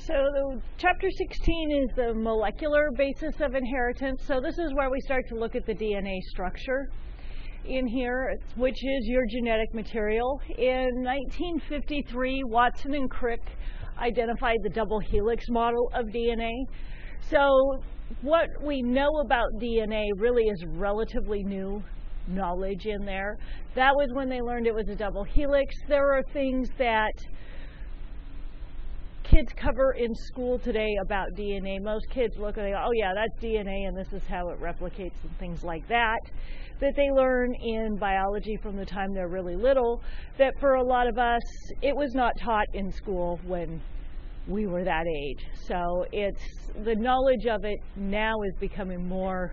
So chapter 16 is the molecular basis of inheritance. So this is where we start to look at the DNA structure in here, which is your genetic material. In 1953, Watson and Crick identified the double helix model of DNA. So what we know about DNA really is relatively new knowledge in there. That was when they learned it was a double helix. There are things that kids cover in school today about DNA. Most kids look and they go, oh yeah, that's DNA and this is how it replicates and things like that, that they learn in biology from the time they're really little, that for a lot of us, it was not taught in school when we were that age. So the knowledge of it now is becoming more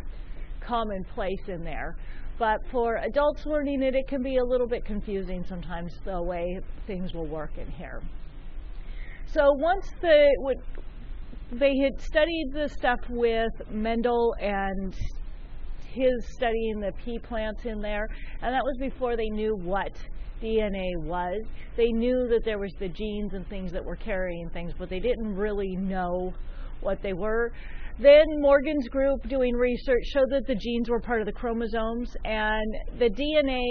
commonplace in there. But for adults learning it, it can be a little bit confusing sometimes the way things will work in here. So once they had studied the stuff with Mendel and his studying the pea plants in there, and that was before they knew what DNA was. They knew that there was the genes and things that were carrying things, but they didn't really know what they were. Then Morgan's group doing research showed that the genes were part of the chromosomes, and the DNA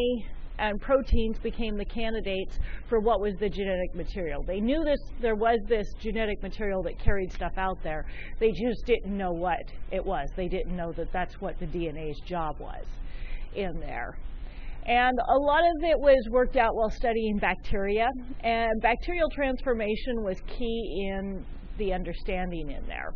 and proteins became the candidates for what was the genetic material. They knew there was this genetic material that carried stuff out there. They just didn't know what it was. They didn't know that that's what the DNA's job was in there. And a lot of it was worked out while studying bacteria, and bacterial transformation was key in the understanding in there.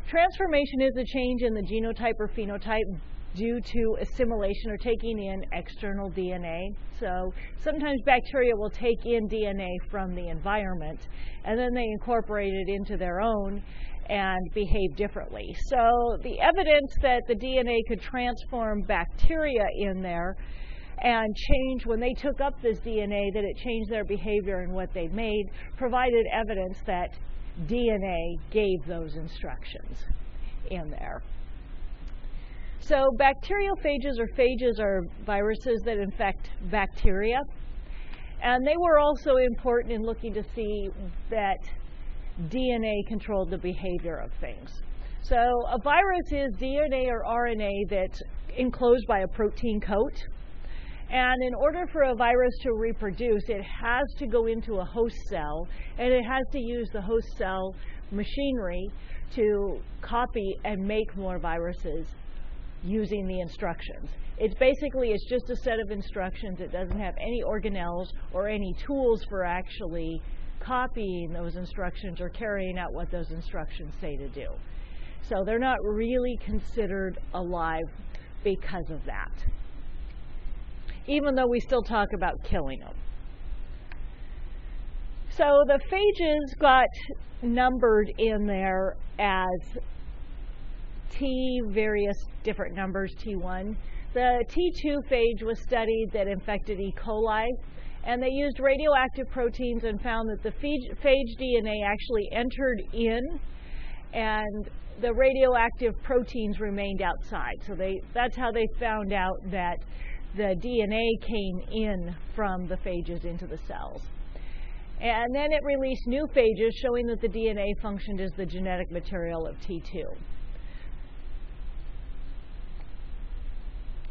Transformation is a change in the genotype or phenotype due to assimilation or taking in external DNA. So sometimes bacteria will take in DNA from the environment and then they incorporate it into their own and behave differently. So the evidence that the DNA could transform bacteria in there and change, when they took up this DNA, that it changed their behavior and what they made, provided evidence that DNA gave those instructions in there. So bacteriophages or phages are viruses that infect bacteria, and they were also important in looking to see that DNA controlled the behavior of things. So a virus is DNA or RNA that's enclosed by a protein coat, and in order for a virus to reproduce, it has to go into a host cell, and it has to use the host cell machinery to copy and make more viruses using the instructions. It's just a set of instructions. It doesn't have any organelles or any tools for actually copying those instructions or carrying out what those instructions say to do. So they're not really considered alive because of that, even though we still talk about killing them. So the phages got numbered in there as T, various different numbers, T1. The T2 phage was studied that infected E. coli, and they used radioactive proteins and found that the phage DNA actually entered in, and the radioactive proteins remained outside. So that's how they found out that the DNA came in from the phages into the cells. And then it released new phages showing that the DNA functioned as the genetic material of T2.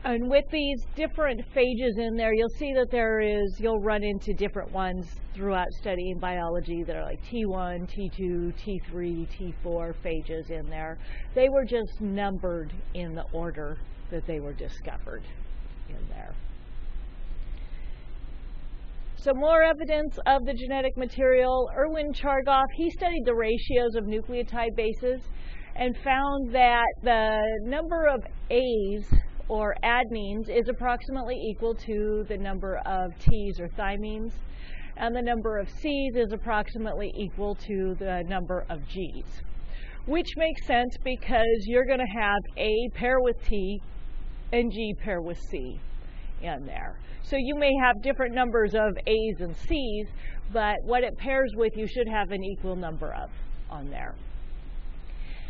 And with these different phages in there, you'll see that you'll run into different ones throughout studying biology that are like T1, T2, T3, T4 phages in there. They were just numbered in the order that they were discovered in there. So more evidence of the genetic material. Erwin Chargaff, he studied the ratios of nucleotide bases and found that the number of A's or adenines is approximately equal to the number of T's or thymines, and the number of C's is approximately equal to the number of G's, which makes sense because you're going to have A pair with T and G pair with C in there. So you may have different numbers of A's and C's, but what it pairs with you should have an equal number of on there.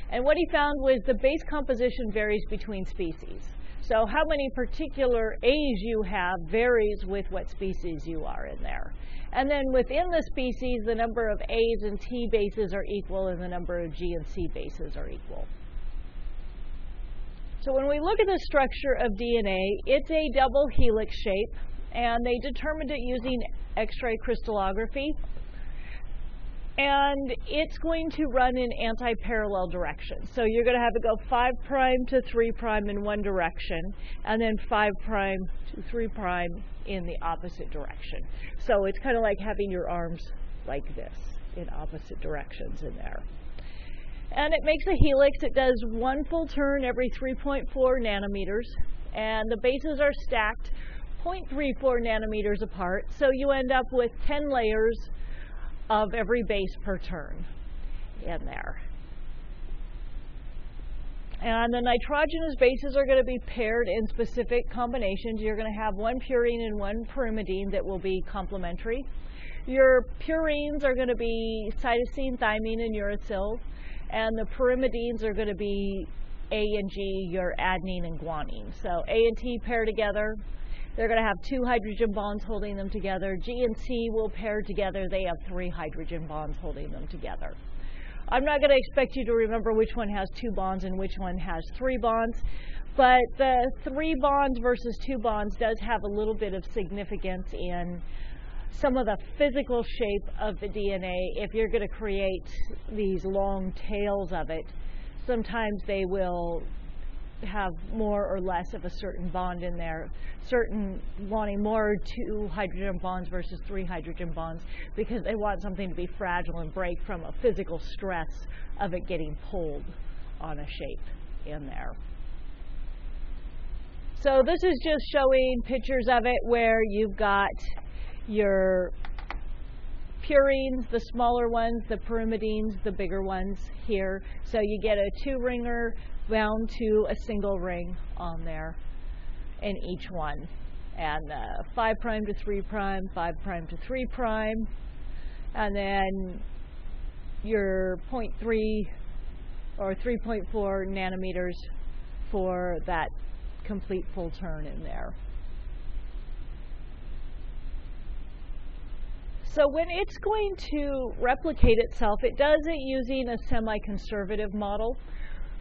And what he found was the base composition varies between species. So how many particular A's you have varies with what species you are in there. And then within the species, the number of A's and T bases are equal, and the number of G and C bases are equal. So when we look at the structure of DNA, it's a double helix shape, and they determined it using X-ray crystallography. And it's going to run in anti-parallel directions. So you're going to have it go 5' to 3' in one direction, and then 5' to 3' in the opposite direction. So it's kind of like having your arms like this in opposite directions in there. And it makes a helix. It does one full turn every 3.4 nanometers, and the bases are stacked 0.34 nanometers apart. So you end up with 10 layers of every base per turn in there. And the nitrogenous bases are going to be paired in specific combinations. You're going to have one purine and one pyrimidine that will be complementary. Your purines are going to be cytosine, thymine, and uracil, and the pyrimidines are going to be A and G, your adenine and guanine. So A and T pair together. They're going to have 2 hydrogen bonds holding them together. G and C will pair together. They have 3 hydrogen bonds holding them together. I'm not going to expect you to remember which one has 2 bonds and which one has 3 bonds, but the 3 bonds versus 2 bonds does have a little bit of significance in some of the physical shape of the DNA. If you're going to create these long tails of it, sometimes they will have more or less of a certain bond in there, certain wanting more 2 hydrogen bonds versus 3 hydrogen bonds, because they want something to be fragile and break from a physical stress of it getting pulled on a shape in there. So this is just showing pictures of it where you've got your purines, the smaller ones, the pyrimidines, the bigger ones here. So you get a 2-ringer bound to a single ring on there in each one, and 5' to 3', 5' to 3', and then your 0.3 or 3.4 nanometers for that complete full turn in there. So when it's going to replicate itself, it does it using a semi-conservative model,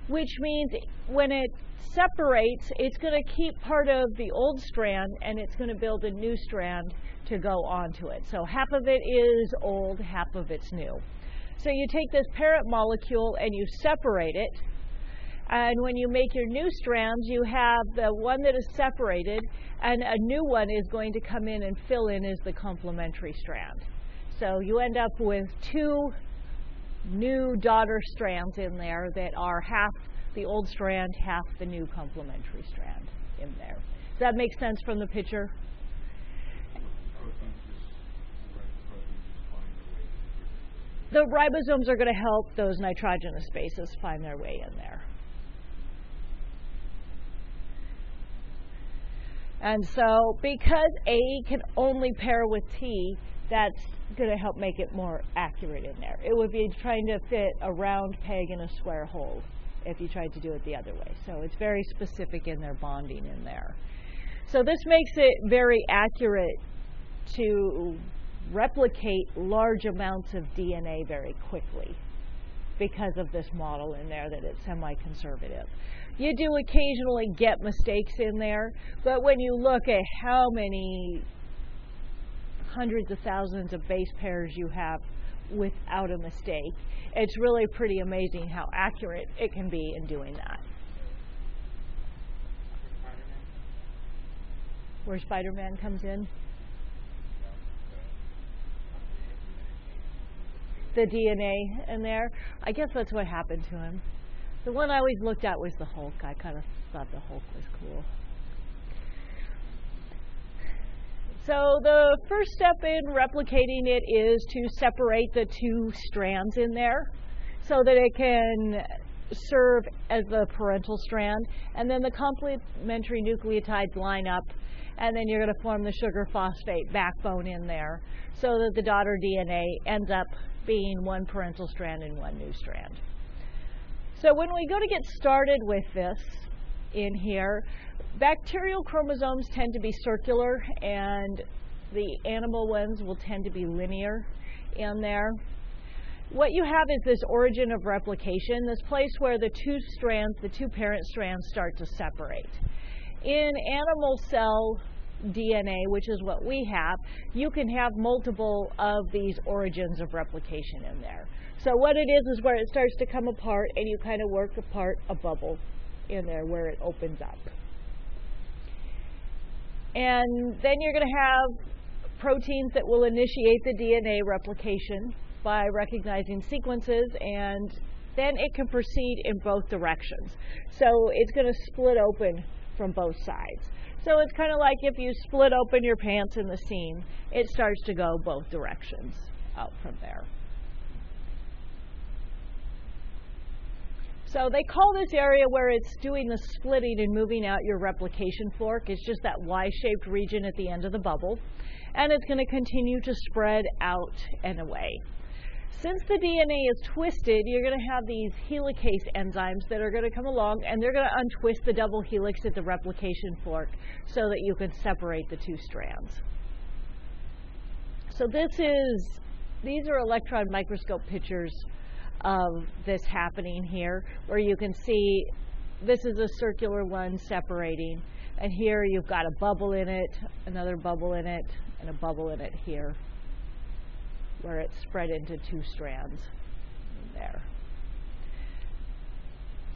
which means when it separates, it's going to keep part of the old strand and it's going to build a new strand to go onto it. So half of it is old, half of it's new. So you take this parent molecule and you separate it, and when you make your new strands, you have the one that is separated, and a new one is going to come in and fill in as the complementary strand. So you end up with 2 new daughter strands in there that are half the old strand, half the new complementary strand in there. Does that make sense from the picture? The ribosomes are going to help those nitrogenous bases find their way in there. And so because A can only pair with T, that's going to help make it more accurate in there. It would be trying to fit a round peg in a square hole if you tried to do it the other way. So it's very specific in their bonding in there. So this makes it very accurate to replicate large amounts of DNA very quickly because of this model in there that it's semi-conservative. You do occasionally get mistakes in there, but when you look at how many hundreds of thousands of base pairs you have without a mistake, it's really pretty amazing how accurate it can be in doing that. Where Spider-Man comes in? The DNA in there. I guess that's what happened to him. The one I always looked at was the Hulk. I kind of thought the Hulk was cool. So the first step in replicating it is to separate the 2 strands in there so that it can serve as the parental strand, and then the complementary nucleotides line up, and then you're going to form the sugar phosphate backbone in there so that the daughter DNA ends up being 1 parental strand and 1 new strand. So when we go to get started with this, in here. Bacterial chromosomes tend to be circular, and the animal ones will tend to be linear in there. What you have is this origin of replication, this place where the two strands, the two parent strands, start to separate. In animal cell DNA, which is what we have, you can have multiple of these origins of replication in there. So what it is where it starts to come apart, and you kind of work apart a bubble in there where it opens up. And then you're going to have proteins that will initiate the DNA replication by recognizing sequences, and then it can proceed in both directions. So it's going to split open from both sides. So it's kind of like if you split open your pants in the seam, it starts to go both directions out from there. So they call this area where it's doing the splitting and moving out your replication fork. It's just that Y-shaped region at the end of the bubble. And it's going to continue to spread out and away. Since the DNA is twisted, you're going to have these helicase enzymes that are going to come along, and they're going to untwist the double helix at the replication fork so that you can separate the two strands. So these are electron microscope pictures of this happening here, where you can see this is a circular one separating, and here you've got a bubble in it, another bubble in it, and a bubble in it here, where it's spread into two strands there.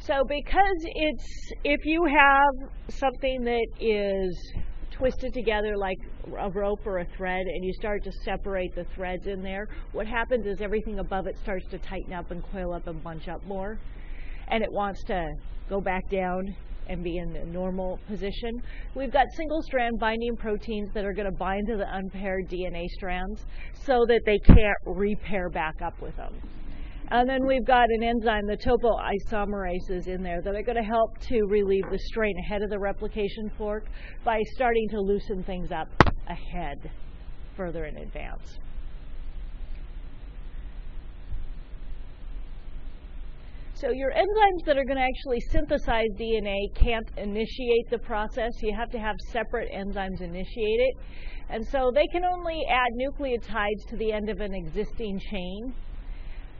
So because if you have something that is twisted together like a rope or a thread, and you start to separate the threads in there, what happens is everything above it starts to tighten up and coil up and bunch up more, and it wants to go back down and be in a normal position. We've got single strand binding proteins that are going to bind to the unpaired DNA strands so that they can't repair back up with them. And then we've got an enzyme, the topoisomerases, in there that are going to help to relieve the strain ahead of the replication fork by starting to loosen things up ahead, further in advance. So your enzymes that are going to actually synthesize DNA can't initiate the process. You have to have separate enzymes initiate it. And so they can only add nucleotides to the end of an existing chain,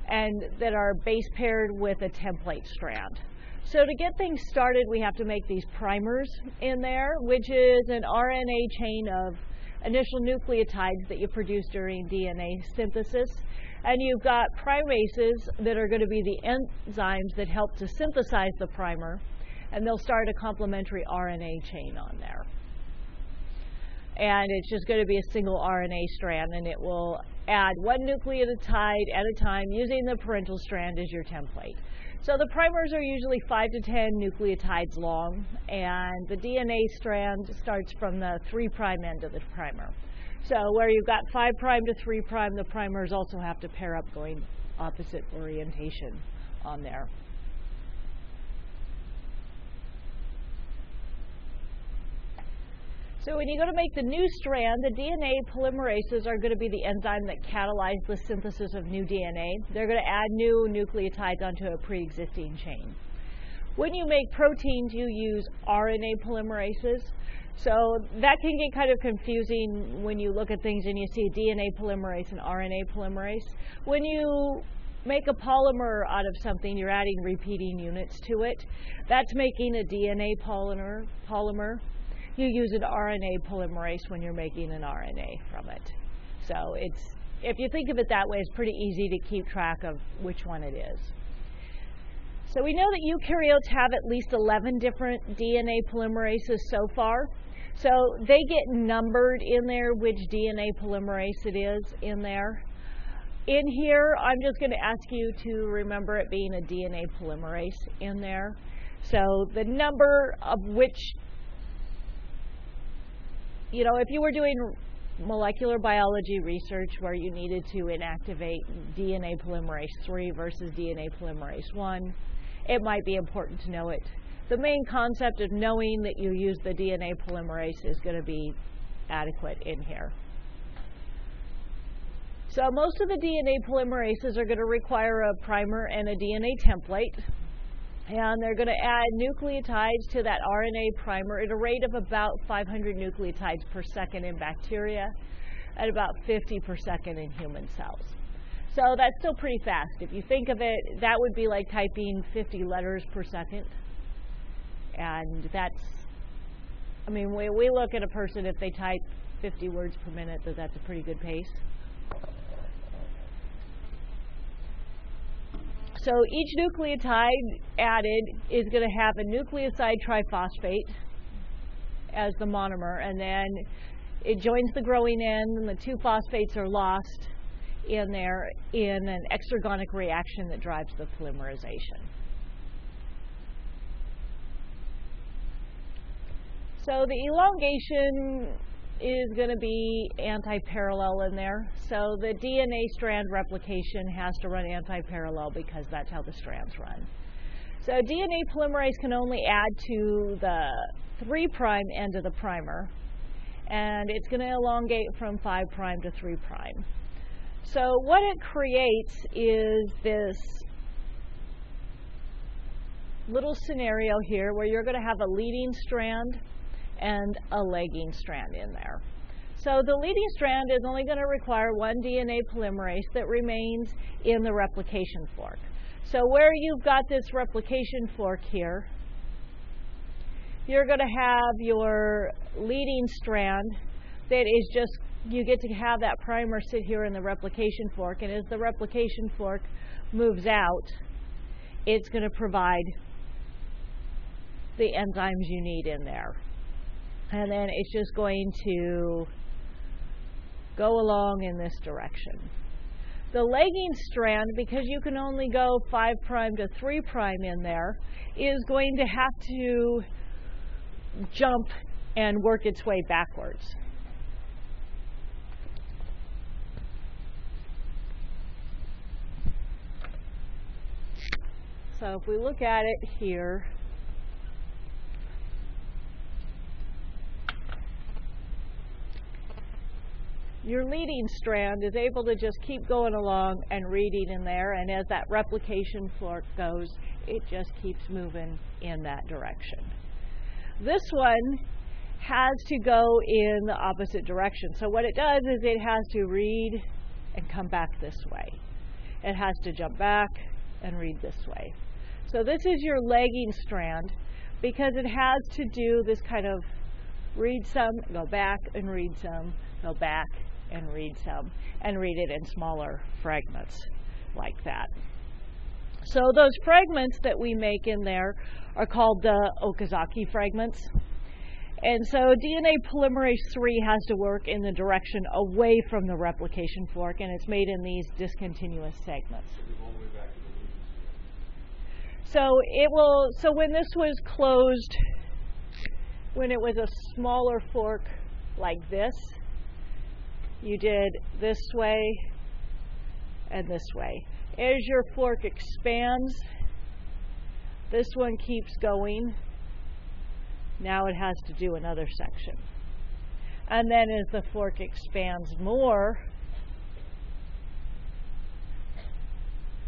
and that are base paired with a template strand. So to get things started, we have to make these primers in there, which is an RNA chain of initial nucleotides that you produce during DNA synthesis. And you've got primases that are going to be the enzymes that help to synthesize the primer, and they'll start a complementary RNA chain on there. And it's just going to be a single RNA strand, and it will add one nucleotide at a time using the parental strand as your template. So the primers are usually 5 to 10 nucleotides long, and the DNA strand starts from the 3' end of the primer. So where you've got 5' to 3', the primers also have to pair up going opposite orientation on there. So when you go to make the new strand, the DNA polymerases are going to be the enzyme that catalyze the synthesis of new DNA. They're going to add new nucleotides onto a pre-existing chain. When you make proteins, you use RNA polymerases. So that can get kind of confusing when you look at things and you see DNA polymerase and RNA polymerase. When you make a polymer out of something, you're adding repeating units to it. That's making a DNA polymer. You use an RNA polymerase when you're making an RNA from it. So if you think of it that way, it's pretty easy to keep track of which one it is. So we know that eukaryotes have at least 11 different DNA polymerases so far. So they get numbered in there which DNA polymerase it is in there. In here, I'm just going to ask you to remember it being a DNA polymerase in there. So the number of which, you know, if you were doing molecular biology research where you needed to inactivate DNA polymerase 3 versus DNA polymerase 1, it might be important to know it. The main concept of knowing that you use the DNA polymerase is going to be adequate in here. So most of the DNA polymerases are going to require a primer and a DNA template. And they're going to add nucleotides to that RNA primer at a rate of about 500 nucleotides per second in bacteria, at about 50 per second in human cells. So that's still pretty fast. If you think of it, that would be like typing 50 letters per second. And that's, I mean, we look at a person, if they type 50 words per minute, that's a pretty good pace. So each nucleotide added is going to have a nucleoside triphosphate as the monomer, and then it joins the growing end, and the two phosphates are lost in there in an exergonic reaction that drives the polymerization. So the elongation is going to be anti-parallel in there. So the DNA strand replication has to run anti-parallel because that's how the strands run. So DNA polymerase can only add to the 3' end of the primer, and it's going to elongate from 5' to 3'. So what it creates is this little scenario here where you're going to have a leading strand and a lagging strand in there. So the leading strand is only going to require one DNA polymerase that remains in the replication fork. So where you've got this replication fork here, you're going to have your leading strand that is just, you get to have that primer sit here in the replication fork, and as the replication fork moves out, it's going to provide the enzymes you need in there. And then it's just going to go along in this direction. The lagging strand, because you can only go 5' to 3' in there, is going to have to jump and work its way backwards. So if we look at it here, your leading strand is able to just keep going along and reading in there, and as that replication fork goes, it just keeps moving in that direction. This one has to go in the opposite direction. So what it does is it has to read and come back this way. It has to jump back and read this way. So this is your lagging strand because it has to do this kind of read some, go back and read some, go back and read some, and read it in smaller fragments like that. So those fragments that we make in there are called the Okazaki fragments. And so DNA polymerase III has to work in the direction away from the replication fork, and it's made in these discontinuous segments. So it will, so when this was closed, when it was a smaller fork like this, you did this way and this way. As your fork expands, this one keeps going. Now it has to do another section. And then as the fork expands more,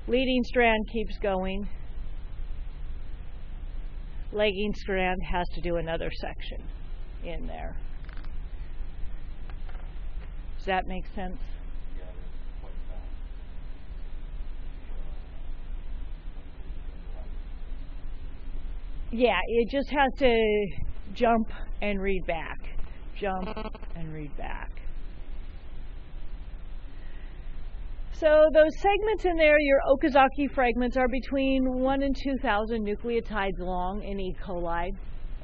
leading strand keeps going. Lagging strand has to do another section in there. Does that make sense? Yeah, it just has to jump and read back. Jump and read back. So those segments in there, your Okazaki fragments, are between 1 and 2,000 nucleotides long in E. coli,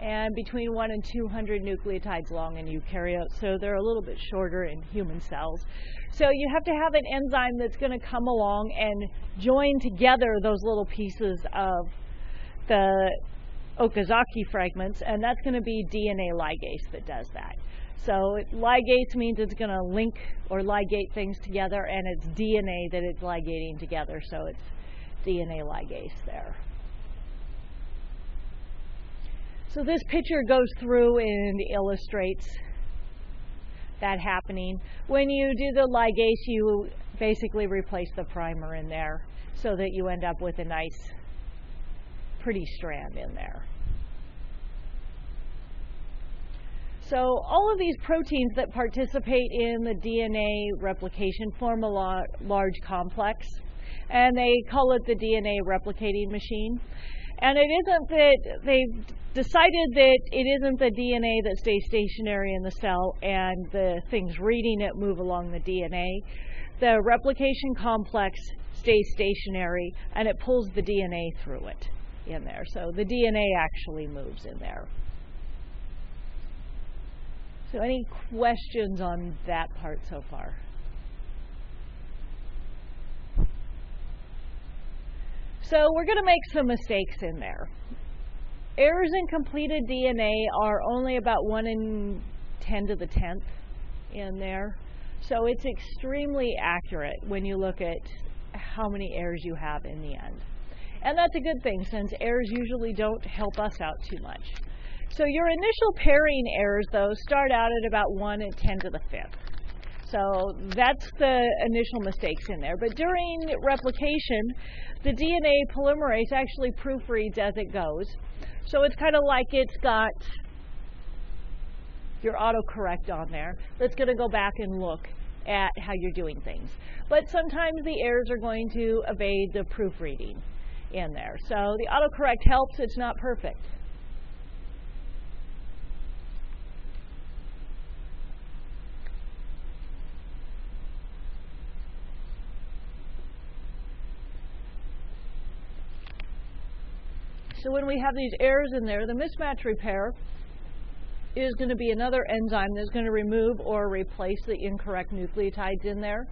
and between 1 and 200 nucleotides long in eukaryotes, so they're a little bit shorter in human cells. So you have to have an enzyme that's going to come along and join together those little pieces of the Okazaki fragments, and that's going to be DNA ligase that does that. So ligase means it's going to link or ligate things together, and it's DNA that it's ligating together, so it's DNA ligase there. So this picture goes through and illustrates that happening. When you do the ligase, you basically replace the primer in there so that you end up with a nice pretty strand in there. So all of these proteins that participate in the DNA replication form a large complex, and they call it the DNA replicating machine. And it isn't that they've decided that it isn't the DNA that stays stationary in the cell and the things reading it move along the DNA. The replication complex stays stationary and it pulls the DNA through it in there. So the DNA actually moves in there. So any questions on that part so far? So we're going to make some mistakes in there. Errors in completed DNA are only about 1 in 10 to the 10th in there. So it's extremely accurate when you look at how many errors you have in the end. And that's a good thing, since errors usually don't help us out too much. So your initial pairing errors, though, start out at about 1 in 10 to the 5th. So that's the initial mistakes in there. But during replication, the DNA polymerase actually proofreads as it goes. So it's kind of like it's got your autocorrect on there that's going to go back and look at how you're doing things. But sometimes the errors are going to evade the proofreading in there. So the autocorrect helps. It's not perfect. So when we have these errors in there, the mismatch repair is going to be another enzyme that's going to remove or replace the incorrect nucleotides in there.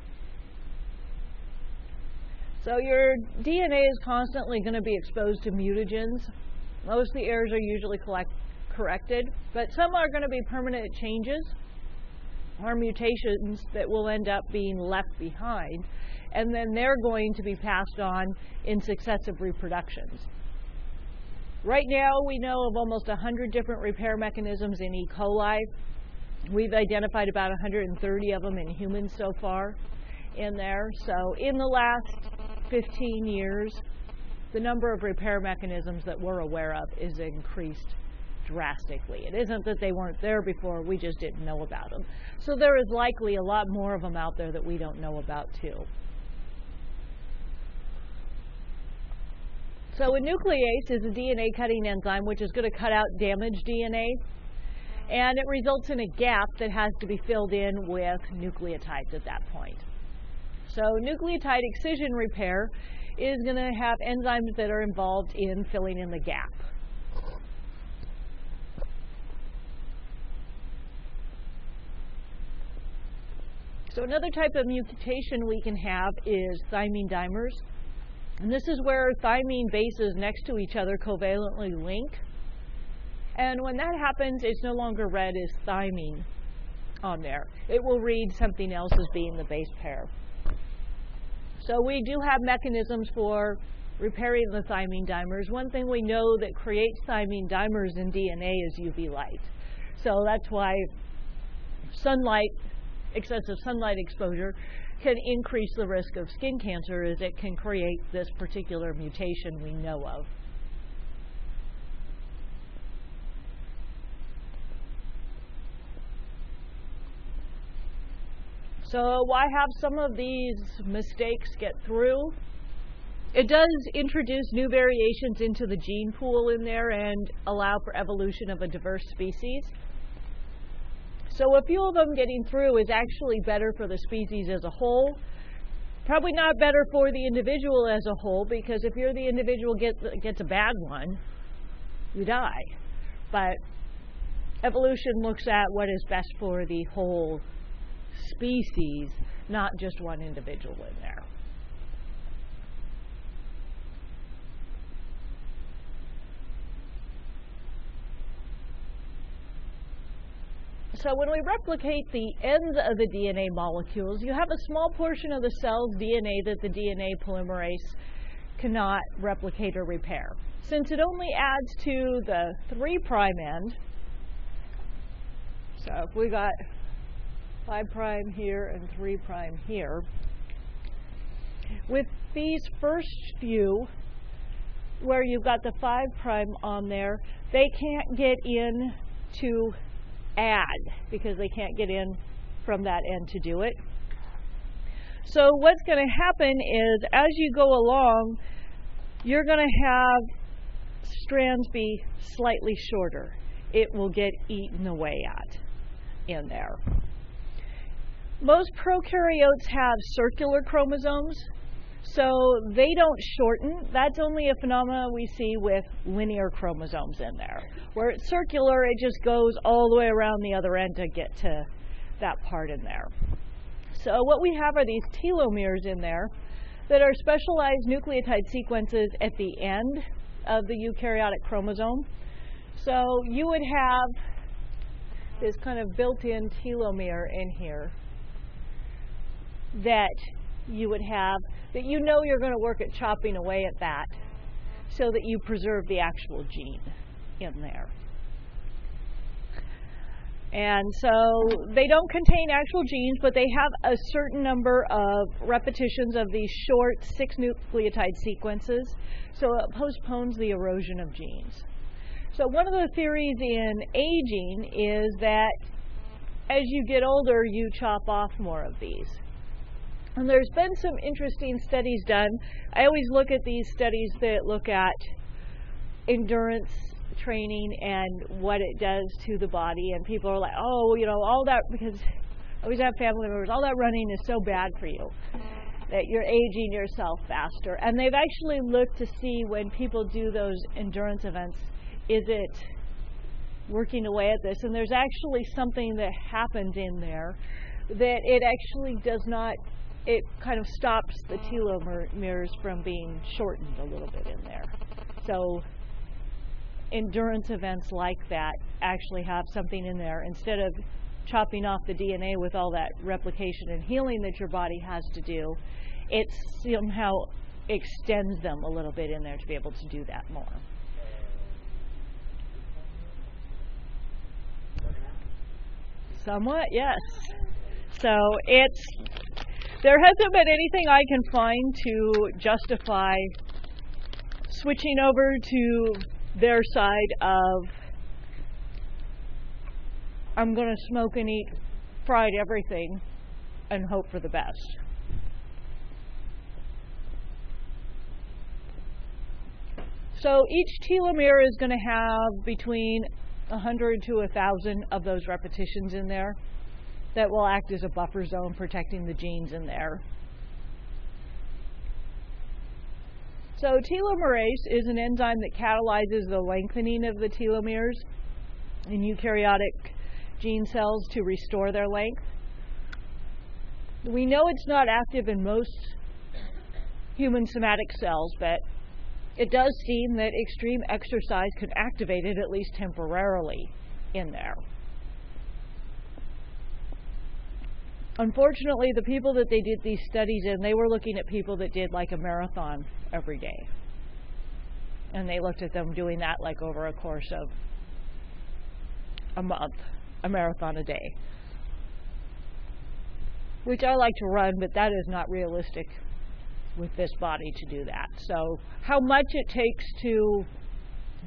So your DNA is constantly going to be exposed to mutagens. Most of the errors are usually corrected, but some are going to be permanent changes or mutations that will end up being left behind, and then they're going to be passed on in successive reproductions. Right now, we know of almost 100 different repair mechanisms in E. coli. We've identified about 130 of them in humans so far in there. So in the last 15 years, the number of repair mechanisms that we're aware of is increased drastically. It isn't that they weren't there before, we just didn't know about them. So there is likely a lot more of them out there that we don't know about too. So a nuclease is a DNA cutting enzyme which is going to cut out damaged DNA, and it results in a gap that has to be filled in with nucleotides at that point. So nucleotide excision repair is going to have enzymes that are involved in filling in the gap. So another type of mutation we can have is thymine dimers. And this is where thymine bases next to each other covalently link. And when that happens, it's no longer read as thymine on there. It will read something else as being the base pair. So we do have mechanisms for repairing the thymine dimers. One thing we know that creates thymine dimers in DNA is UV light. So that's why excessive sunlight exposure can increase the risk of skin cancer, as it can create this particular mutation we know of. So why have some of these mistakes get through? It does introduce new variations into the gene pool in there and allow for evolution of a diverse species. So a few of them getting through is actually better for the species as a whole. Probably not better for the individual as a whole, because if you're the individual gets a bad one, you die. But evolution looks at what is best for the whole species, not just one individual in there. So when we replicate the ends of the DNA molecules, you have a small portion of the cell's DNA that the DNA polymerase cannot replicate or repair. Since it only adds to the 3' end, so if we got 5' here and 3' here, with these first few, where you've got the 5' on there, they can't get in to add because they can't get in from that end to do it. So what's going to happen is as you go along, you're going to have strands be slightly shorter. It will get eaten away at in there. Most prokaryotes have circular chromosomes, so they don't shorten. That's only a phenomenon we see with linear chromosomes in there. Where it's circular, it just goes all the way around the other end to get to that part in there. So what we have are these telomeres in there that are specialized nucleotide sequences at the end of the eukaryotic chromosome. So you would have this kind of built-in telomere in here that you would have, that you know you're going to work at chopping away at that so that you preserve the actual gene in there. And so they don't contain actual genes, but they have a certain number of repetitions of these short 6 nucleotide sequences, so it postpones the erosion of genes. So one of the theories in aging is that as you get older, you chop off more of these. And there's been some interesting studies done. I always look at these studies that look at endurance training and what it does to the body, and people are like, oh, you know, all that, because I always have family members, all that running is so bad for you, that you're aging yourself faster. And they've actually looked to see when people do those endurance events, is it working away at this? And there's actually something that happens in there that it actually does not, it kind of stops the telomeres from being shortened a little bit in there. So endurance events like that actually have something in there. Instead of chopping off the DNA with all that replication and healing that your body has to do, it somehow extends them a little bit in there to be able to do that more. Somewhat, yes. So there hasn't been anything I can find to justify switching over to their side of, I'm going to smoke and eat fried everything and hope for the best. So each telomere is going to have between 100 to 1,000 of those repetitions in there that will act as a buffer zone protecting the genes in there. So telomerase is an enzyme that catalyzes the lengthening of the telomeres in eukaryotic gene cells to restore their length. We know it's not active in most human somatic cells, but it does seem that extreme exercise can activate it, at least temporarily, in there. Unfortunately, the people that they did these studies in, they were looking at people that did like a marathon every day. And they looked at them doing that like over a course of a month, a marathon a day. Which I like to run, but that is not realistic with this body to do that. So how much it takes to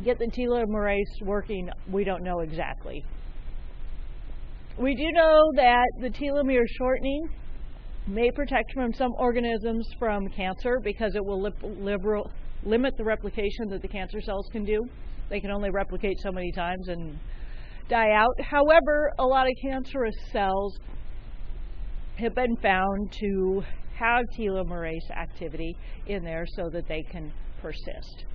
get the telomerase working, we don't know exactly. We do know that the telomere shortening may protect from some organisms from cancer because it will limit the replication that the cancer cells can do. They can only replicate so many times and die out. However, a lot of cancerous cells have been found to have telomerase activity in there so that they can persist.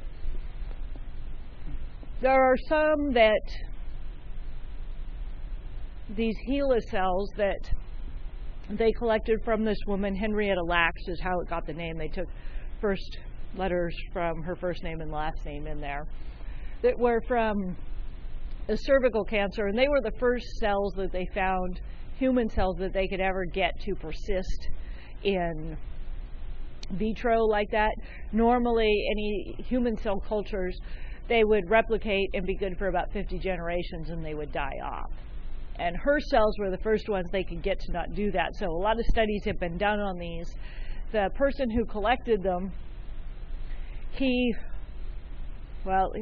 There are some that these HeLa cells that they collected from this woman, Henrietta Lacks is how it got the name. They took first letters from her first name and last name in there, that were from a cervical cancer, and they were the first cells that they found, human cells, that they could ever get to persist in vitro like that. Normally, any human cell cultures, they would replicate and be good for about 50 generations and they would die off. And her cells were the first ones they could get to not do that. So a lot of studies have been done on these. The person who collected them, he well,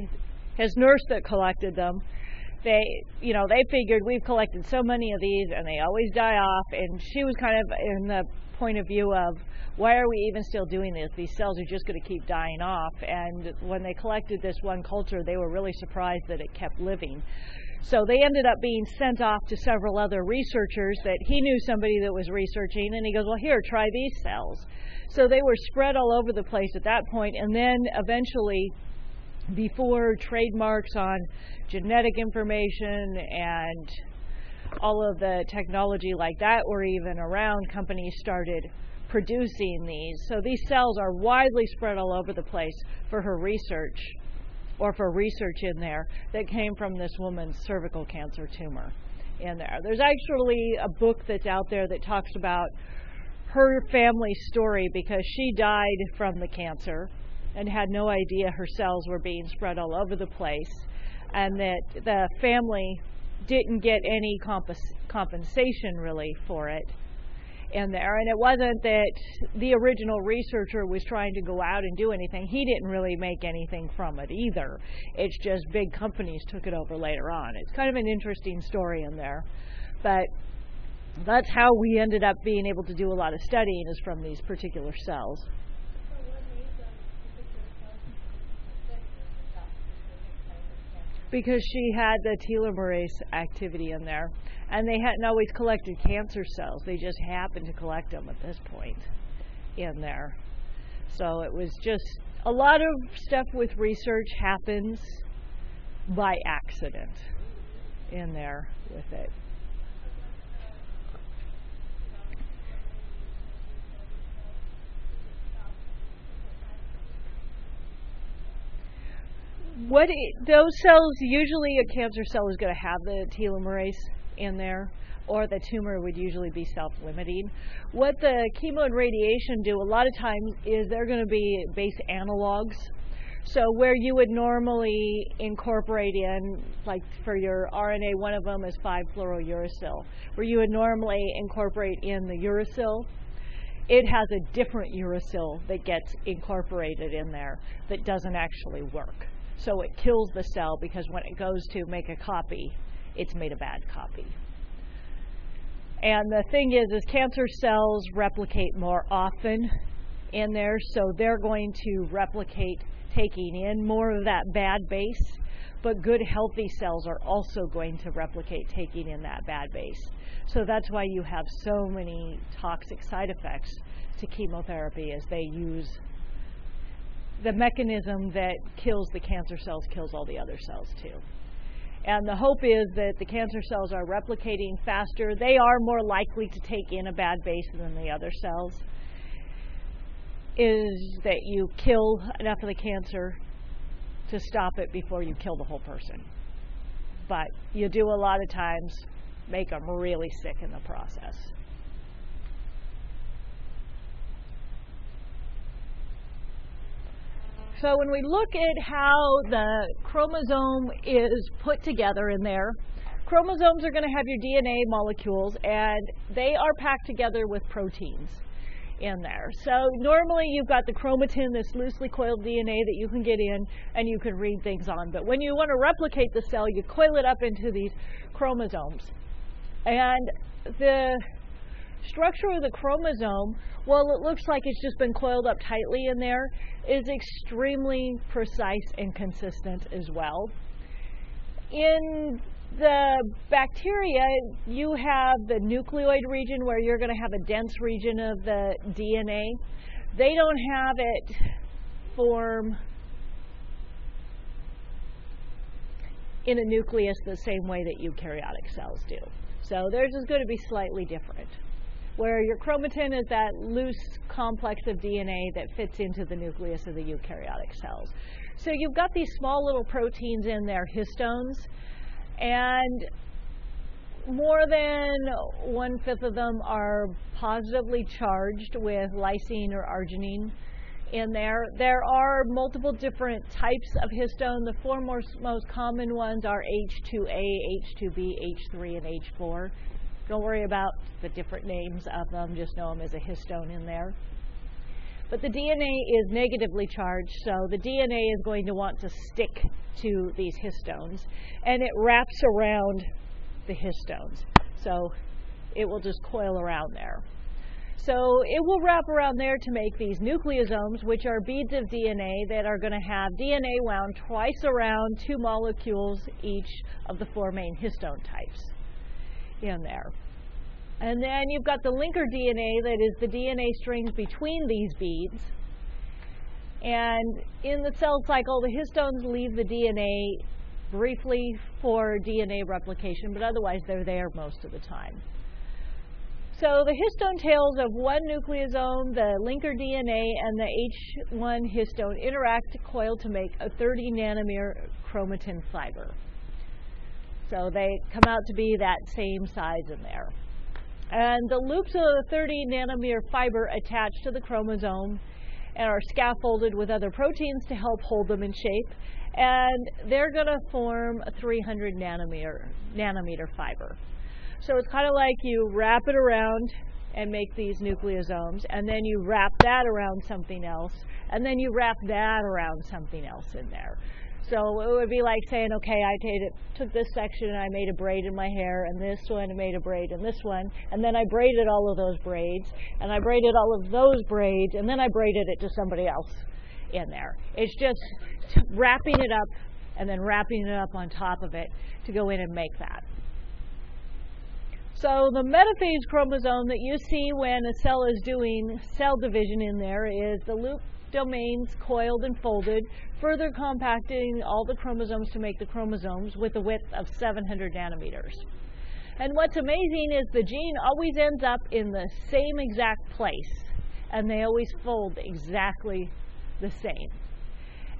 his nurse that collected them, they figured we've collected so many of these and they always die off, and she was kind of in the point of view of, why are we even still doing this? These cells are just going to keep dying off. And when they collected this one culture, they were really surprised that it kept living. So they ended up being sent off to several other researchers that he knew somebody that was researching, and he goes, well, here, try these cells. So they were spread all over the place at that point, and then eventually, before trademarks on genetic information and all of the technology like that were even around, companies started producing these. So these cells are widely spread all over the place for her research, or for research in there that came from this woman's cervical cancer tumor in there. There's actually a book that's out there that talks about her family story, because she died from the cancer and had no idea her cells were being spread all over the place, and that the family didn't get any compensation really for it in there. And it wasn't that the original researcher was trying to go out and do anything. He didn't really make anything from it either. It's just big companies took it over later on. It's kind of an interesting story in there. But that's how we ended up being able to do a lot of studying, is from these particular cells. Because she had the telomerase activity in there, and they hadn't always collected cancer cells. They just happened to collect them at this point in there. So it was just, a lot of stuff with research happens by accident in there with it. Those cells, usually a cancer cell is going to have the telomerase in there, or the tumor would usually be self-limiting. What the chemo and radiation do a lot of times is they're going to be base analogs. So where you would normally incorporate in, like for your RNA, one of them is 5-fluorouracil, where you would normally incorporate in the uracil, it has a different uracil that gets incorporated in there that doesn't actually work. So it kills the cell, because when it goes to make a copy, it's made a bad copy. And the thing is cancer cells replicate more often in there, so they're going to replicate taking in more of that bad base, but good healthy cells are also going to replicate taking in that bad base. So that's why you have so many toxic side effects to chemotherapy, as they use the mechanism that kills the cancer cells kills all the other cells too. And the hope is that the cancer cells are replicating faster. They are more likely to take in a bad base than the other cells. Is that you kill enough of the cancer to stop it before you kill the whole person. But you do a lot of times make them really sick in the process. So when we look at how the chromosome is put together in there, chromosomes are going to have your DNA molecules, and they are packed together with proteins in there. So normally you've got the chromatin, this loosely coiled DNA that you can get in and you can read things on. But when you want to replicate the cell, you coil it up into these chromosomes. And the structure of the chromosome, while it looks like it's just been coiled up tightly in there, is extremely precise and consistent as well. In the bacteria, you have the nucleoid region where you're going to have a dense region of the DNA. They don't have it form in a nucleus the same way that eukaryotic cells do. So theirs is going to be slightly different, where your chromatin is that loose complex of DNA that fits into the nucleus of the eukaryotic cells. So you've got these small little proteins in there, histones, and more than 1/5 of them are positively charged with lysine or arginine in there. There are multiple different types of histone. The four most common ones are H2A, H2B, H3, and H4. Don't worry about the different names of them, just know them as a histone in there. but the DNA is negatively charged, so the DNA is going to want to stick to these histones, and it wraps around the histones. So it will just coil around there. So it will wrap around there to make these nucleosomes, which are beads of DNA that are going to have DNA wound twice around 2 molecules each of the 4 main histone types in there. And then you've got the linker DNA, that is the DNA strings between these beads. And in the cell cycle, the histones leave the DNA briefly for DNA replication, but otherwise they're there most of the time. So the histone tails of one nucleosome, the linker DNA, and the H1 histone interact to coil to make a 30 nanometer chromatin fiber. So they come out to be that same size in there. And the loops of the 30 nanometer fiber attach to the chromosome and are scaffolded with other proteins to help hold them in shape. And they're going to form a 300 nanometer fiber. So it's kind of like you wrap it around and make these nucleosomes, and then you wrap that around something else, and then you wrap that around something else in there. So it would be like saying, okay, I took this section and I made a braid in my hair, and this one I made a braid in this one, and then I braided all of those braids, and I braided all of those braids, and then I braided it to somebody else in there. It's just wrapping it up and then wrapping it up on top of it to go in and make that. So the metaphase chromosome that you see when a cell is doing cell division in there is the loop domains coiled and folded, further compacting all the chromosomes to make the chromosomes with a width of 700 nanometers. And what's amazing is the gene always ends up in the same exact place, and they always fold exactly the same.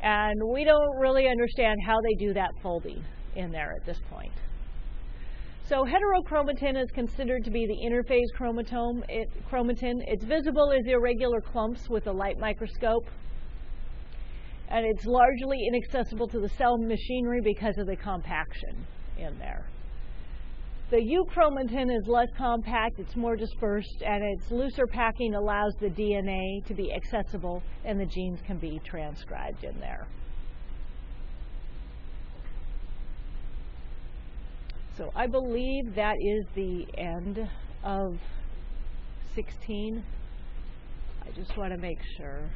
And we don't really understand how they do that folding in there at this point. So heterochromatin is considered to be the interphase chromatin. It's visible as irregular clumps with a light microscope, and it's largely inaccessible to the cell machinery because of the compaction in there. The euchromatin is less compact, it's more dispersed, and its looser packing allows the DNA to be accessible and the genes can be transcribed in there. So I believe that is the end of 16. I just want to make sure.